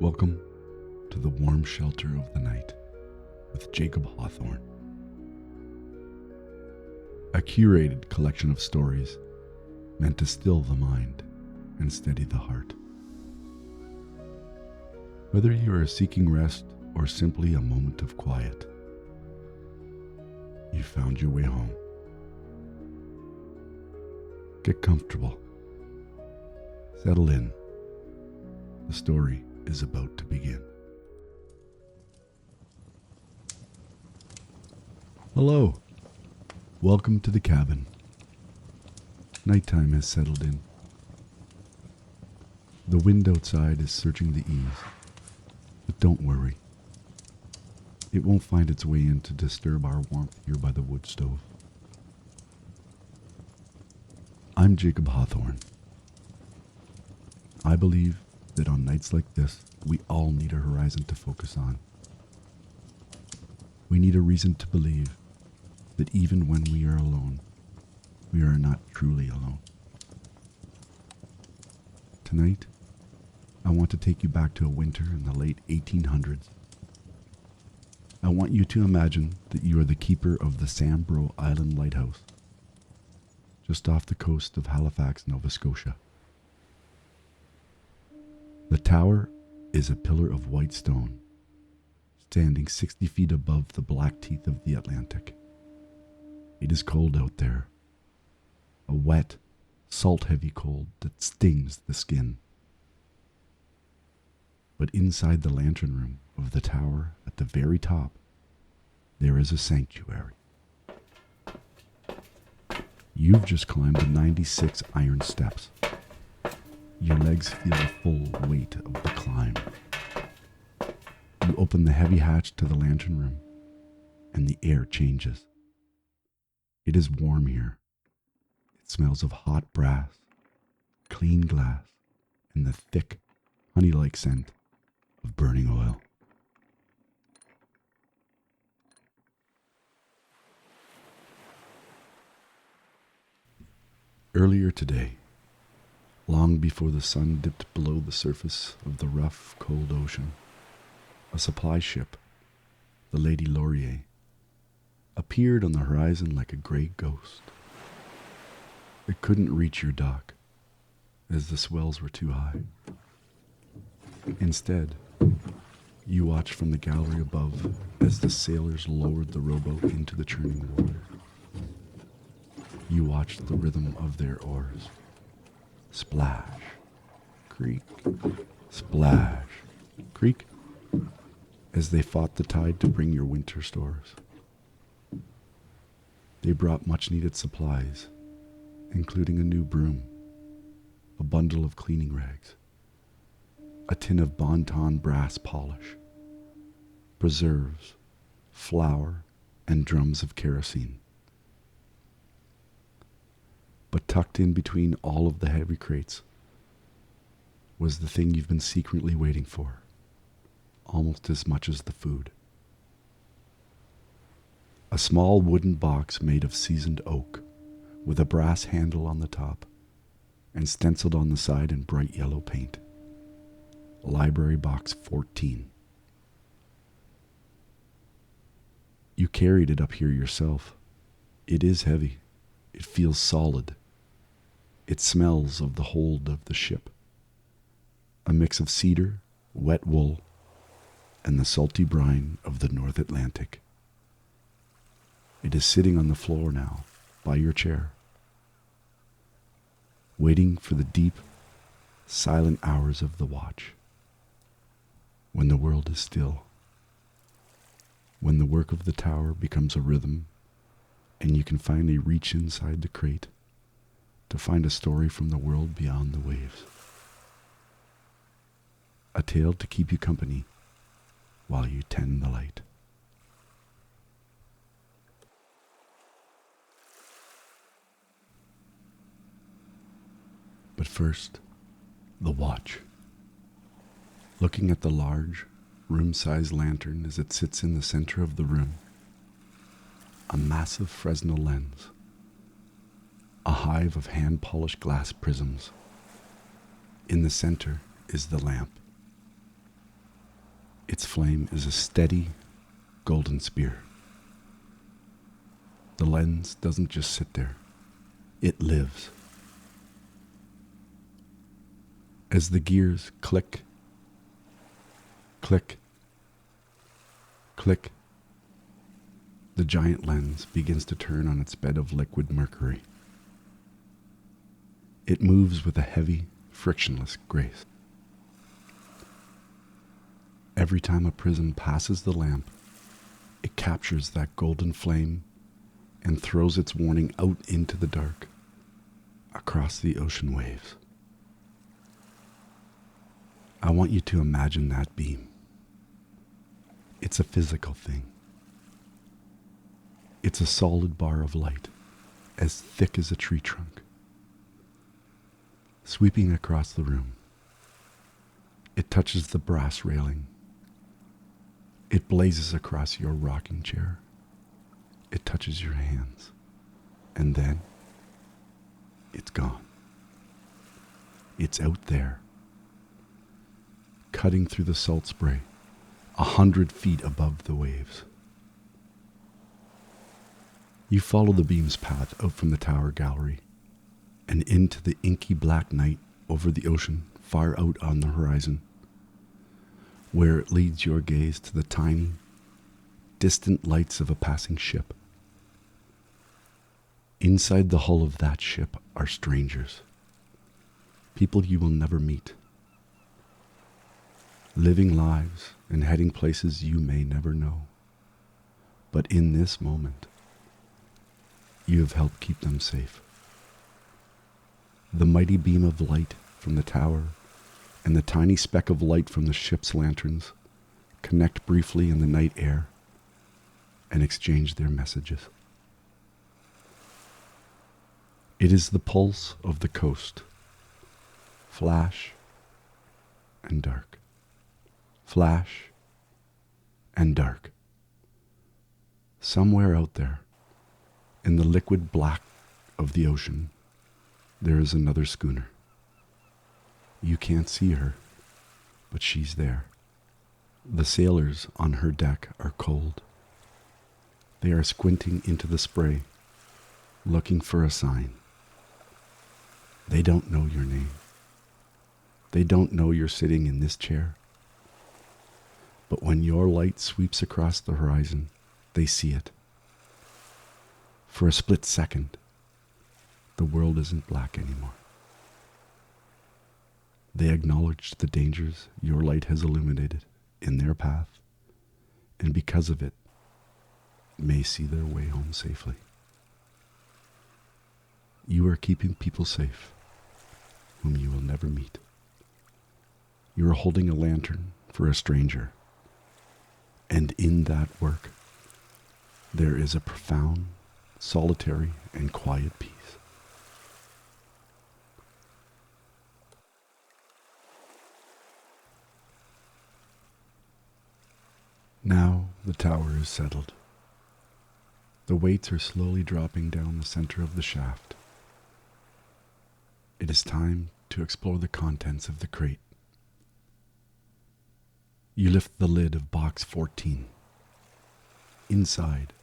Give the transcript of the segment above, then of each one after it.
Welcome to the warm shelter of the night with Jacob Hawthorne. A curated collection of stories meant to still the mind and steady the heart. Whether you are seeking rest or simply a moment of quiet, you found your way home. Get comfortable. Settle in. The story is about to begin. Hello. Welcome to the cabin. Nighttime has settled in. The wind outside is searching the eaves, but don't worry. It won't find its way in to disturb our warmth here by the wood stove. I'm Jacob Hawthorne. I believe that on nights like this, we all need a horizon to focus on. We need a reason to believe that even when we are alone, we are not truly alone. Tonight, I want to take you back to a winter in the late 1800s. I want you to imagine that you are the keeper of the Sambro Island Lighthouse, just off the coast of Halifax, Nova Scotia. The tower is a pillar of white stone, standing 60 feet above the black teeth of the Atlantic. It is cold out there, a wet, salt-heavy cold that stings the skin. But inside the lantern room of the tower at the very top, there is a sanctuary. You've just climbed the 96 iron steps. Your legs feel the full weight of the climb. You open the heavy hatch to the lantern room, and the air changes. It is warm here. It smells of hot brass, clean glass, and the thick, honey-like scent of burning oil. Earlier today, long before the sun dipped below the surface of the rough, cold ocean, a supply ship, the Lady Laurier, appeared on the horizon like a gray ghost. It couldn't reach your dock, as the swells were too high. Instead, you watched from the gallery above as the sailors lowered the rowboat into the churning water. You watched the rhythm of their oars. Splash, creak, splash, creak, as they fought the tide to bring your winter stores. They brought much-needed supplies, including a new broom, a bundle of cleaning rags, a tin of Bon-Ton brass polish, preserves, flour, and drums of kerosene. But tucked in between all of the heavy crates was the thing you've been secretly waiting for, almost as much as the food. A small wooden box made of seasoned oak, with a brass handle on the top, and stenciled on the side in bright yellow paint. Library Box 14. You carried it up here yourself. It is heavy. It feels solid. It smells of the hold of the ship. A mix of cedar, wet wool, and the salty brine of the North Atlantic. It is sitting on the floor now, by your chair, waiting for the deep, silent hours of the watch, when the world is still, when the work of the tower becomes a rhythm, and you can finally reach inside the crate to find a story from the world beyond the waves. A tale to keep you company while you tend the light. But first, the watch. Looking at the large, room-sized lantern as it sits in the center of the room, a massive Fresnel lens, a hive of hand-polished glass prisms. In the center is the lamp, Its flame is a steady, golden spear. The lens doesn't just sit there. It lives. As the gears click, click, click, the giant lens begins to turn on its bed of liquid mercury. It moves with a heavy, frictionless grace. Every time a prism passes the lamp, it captures that golden flame and throws its warning out into the dark, across the ocean waves. I want you to imagine that beam. It's a physical thing. It's a solid bar of light, as thick as a tree trunk, sweeping across the room. It touches the brass railing. It blazes across your rocking chair. It touches your hands. And then, it's gone. It's out there, cutting through the salt spray, 100 feet above the waves. You follow the beam's path out from the tower gallery and into the inky black night over the ocean far out on the horizon, where it leads your gaze to the tiny, distant lights of a passing ship. Inside the hull of that ship are strangers, people you will never meet, living lives and heading places you may never know. But in this moment, you have helped keep them safe. The mighty beam of light from the tower and the tiny speck of light from the ship's lanterns connect briefly in the night air and exchange their messages. It is the pulse of the coast. Flash and dark. Flash and dark. Somewhere out there, in the liquid black of the ocean, there is another schooner. You can't see her, but she's there. The sailors on her deck are cold. They are squinting into the spray, looking for a sign. They don't know your name. They don't know you're sitting in this chair. But when your light sweeps across the horizon, they see it. For a split second, the world isn't black anymore. They acknowledge the dangers your light has illuminated in their path, and because of it, may see their way home safely. You are keeping people safe, whom you will never meet. You are holding a lantern for a stranger, and in that work, there is a profound, solitary, and quiet peace. Now the tower is settled. The weights are slowly dropping down the center of the shaft. It is time to explore the contents of the crate. You lift the lid of box 14. Inside,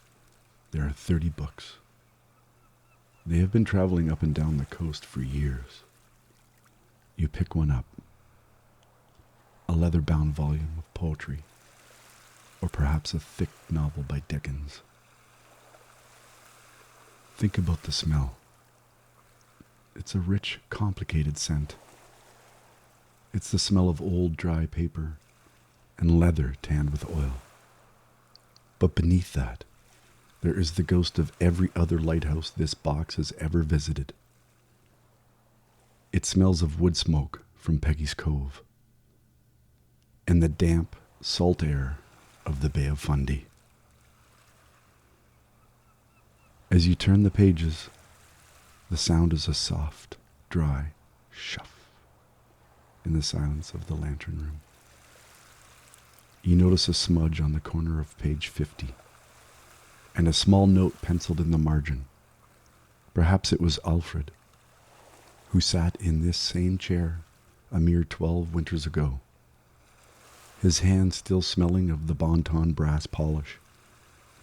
there are 30 books. They have been traveling up and down the coast for years. You pick one up. A leather-bound volume of poetry, or perhaps a thick novel by Dickens. Think about the smell. It's a rich, complicated scent. It's the smell of old, dry paper and leather tanned with oil. But beneath that, there is the ghost of every other lighthouse this box has ever visited. It smells of wood smoke from Peggy's Cove and the damp, salt air of the Bay of Fundy. As you turn the pages, the sound is a soft, dry shuff in the silence of the lantern room. You notice a smudge on the corner of page 50 and a small note penciled in the margin. Perhaps it was Alfred, who sat in this same chair a mere 12 winters ago. his hand still smelling of the Bonton brass polish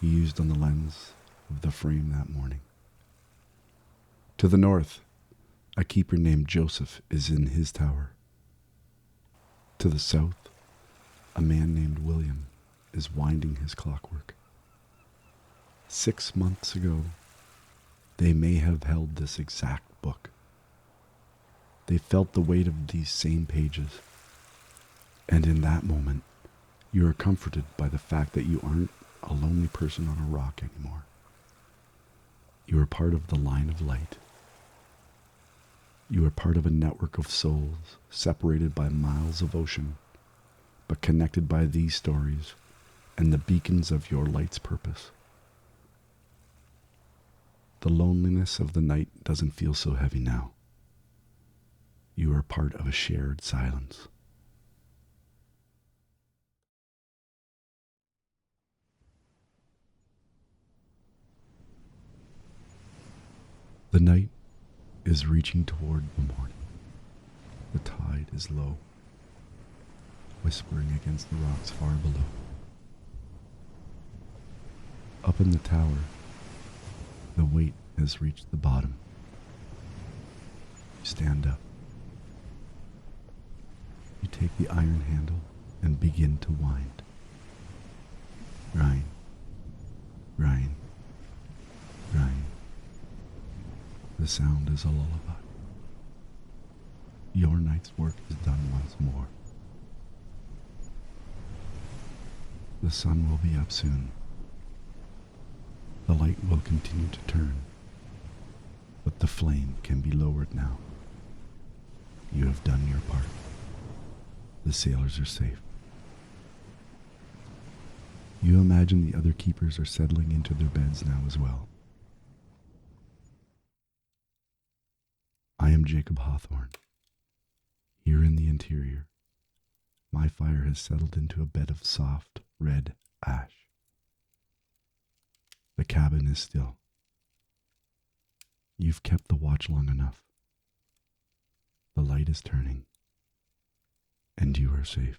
he used on the lens of the frame that morning. To the north, a keeper named Joseph is in his tower. To the south, a man named William is winding his clockwork. 6 months ago, they may have held this exact book. They felt the weight of these same pages. And in that moment, you are comforted by the fact that you aren't a lonely person on a rock anymore. You are part of the line of light. You are part of a network of souls separated by miles of ocean, but connected by these stories and the beacons of your light's purpose. The loneliness of the night doesn't feel so heavy now. You are part of a shared silence. The night is reaching toward the morning. The tide is low, whispering against the rocks far below. Up in the tower, the weight has reached the bottom. You stand up. You take the iron handle and begin to wind. Grind, grind, grind. The sound is a lullaby. Your night's work is done once more. The sun will be up soon. The light will continue to turn, but the flame can be lowered now. You have done your part. The sailors are safe. You imagine the other keepers are settling into their beds now as well. I am Jacob Hawthorne. Here in the interior, my fire has settled into a bed of soft, red ash. The cabin is still. You've kept the watch long enough. The light is turning, and you are safe.